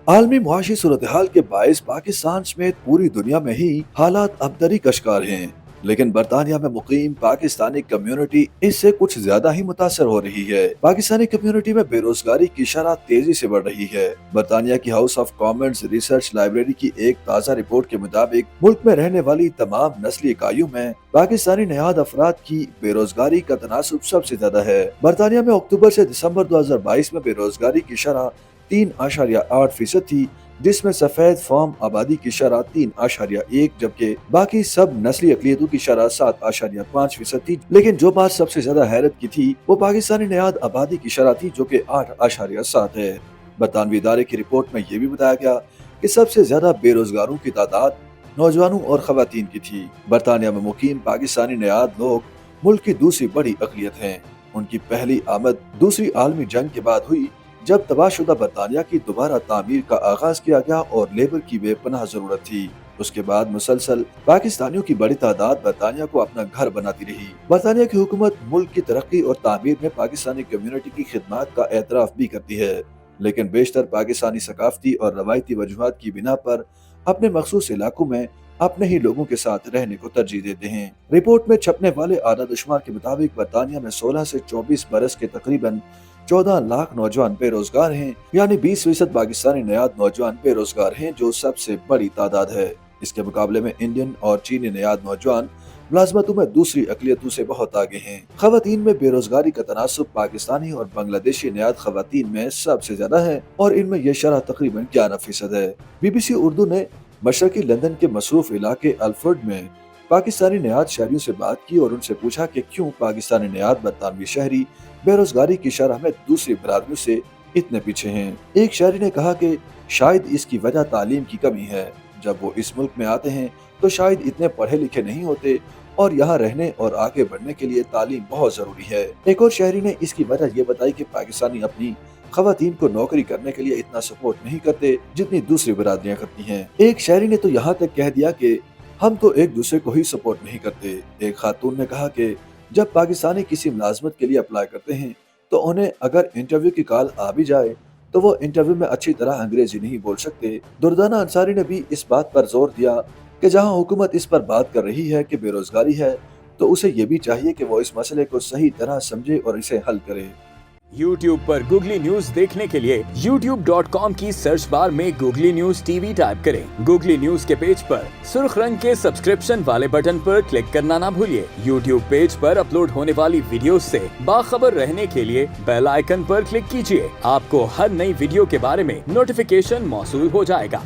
आलमी मुआशी सूरत हाल के बायस पाकिस्तान समेत पूरी दुनिया में ही हालात अबतरी का शिकार हैं। लेकिन बरतानिया में मुकीम पाकिस्तानी कम्युनिटी इससे कुछ ज्यादा ही मुतासर हो रही है। पाकिस्तानी कम्युनिटी में बेरोजगारी की शरह तेजी से बढ़ रही है। बरतानिया की house of Commons research library की एक ताज़ा रिपोर्ट के मुताबिक मुल्क में रहने वाली तमाम नस्ली इकाइयों में पाकिस्तानी नयाद अफराद की बेरोजगारी का तनासुब सबसे ज्यादा है। बरतानिया में अक्टूबर से दिसंबर 2022 में बेरोजगारी की शरह 3.8% थी, जिसमें सफेद फॉर्म आबादी की शरह 3.1 जबकि बाकी सब नस्ली अकलियतों की शरह 7.5% थी। लेकिन जो बात सबसे ज्यादा हैरत की थी वो पाकिस्तानी नयाद आबादी की शरह थी, जो कि 8.7 है। बरतानवी इदारे की रिपोर्ट में यह भी बताया गया कि सबसे ज्यादा बेरोजगारों की तादाद नौजवानों और खवातीन की थी। बरतानिया में मुकीम पाकिस्तानी नयाद लोग मुल्क की दूसरी बड़ी अकलियत हैं। उनकी पहली आमद दूसरी आलमी जंग के बाद हुई, जब तबाहशुदा बरतानिया की दोबारा तामीर का आगाज किया गया और लेबर की बेपनाह जरूरत थी। उसके बाद मुसलसल पाकिस्तानियों की बड़ी तादाद बरतानिया को अपना घर बनाती रही। बरतानिया की हुकूमत मुल्क की तरक्की और तामीर में पाकिस्तानी कम्युनिटी की खिदमत का एतराफ भी करती है, लेकिन बेशतर पाकिस्तानी सकाफती और रवायती वजूहात की बिना पर अपने मखसूस इलाकों में अपने ही लोगों के साथ रहने को तरजीह देते हैं। रिपोर्ट में छपने वाले आदादशुमार के मुताबिक बरतानिया में 16 से 24 बरस के तकरीबन 14 लाख नौजवान बेरोजगार हैं, यानी 20% पाकिस्तानी नयाद नौजवान बेरोजगार हैं, जो सबसे बड़ी तादाद है। इसके मुकाबले में इंडियन और चीनी नयाद नौजवान मुलाजमतों में दूसरी अकलियतों से बहुत आगे हैं। खवातीन में बेरोजगारी का तनासुब पाकिस्तानी और बांग्लादेशी नयाद खवातीन में सबसे ज्यादा है और इनमें यह शरह तकरीबन 11% है। BBC उर्दू ने मशरकी लंदन के मसरूफ इलाके अल्फर्ड में पाकिस्तानी नयाद शहरियों से बात की और उनसे पूछा कि क्यों पाकिस्तानी नयाद बरतानवी शहरी बेरोजगारी की शरह में दूसरी बरादरियों से इतने पीछे हैं। एक शहरी ने कहा कि शायद इसकी वजह तालीम की कमी है। जब वो इस मुल्क में आते हैं तो शायद इतने पढ़े लिखे नहीं होते और यहाँ रहने और आगे बढ़ने के लिए तालीम बहुत जरूरी है। एक और शहरी ने इसकी वजह ये बताई कि पाकिस्तानी अपनी खवातीन को नौकरी करने के लिए इतना सपोर्ट नहीं करते जितनी दूसरी बरादरियां करती हैं। एक शहरी ने तो यहाँ तक कह दिया कि हम तो एक दूसरे को ही सपोर्ट नहीं करते। एक खातून ने कहा कि जब पाकिस्तानी किसी मुलाजमत के लिए अप्लाई करते हैं तो उन्हें अगर इंटरव्यू की कॉल आ भी जाए तो वो इंटरव्यू में अच्छी तरह अंग्रेजी नहीं बोल सकते। दुर्दाना अंसारी ने भी इस बात पर जोर दिया कि जहां हुकूमत इस पर बात कर रही है कि बेरोजगारी है, तो उसे ये भी चाहिए कि वो इस मसले को सही तरह समझे और इसे हल करे। YouTube पर गूगली न्यूज देखने के लिए youtube.com की सर्च बार में गूगली न्यूज टीवी टाइप करें। गूगली न्यूज के पेज पर सुर्ख रंग के सब्सक्रिप्शन वाले बटन पर क्लिक करना ना भूलिए। YouTube पेज पर अपलोड होने वाली वीडियोस से बाखबर रहने के लिए बेल आइकन पर क्लिक कीजिए। आपको हर नई वीडियो के बारे में नोटिफिकेशन मौसूल हो जाएगा।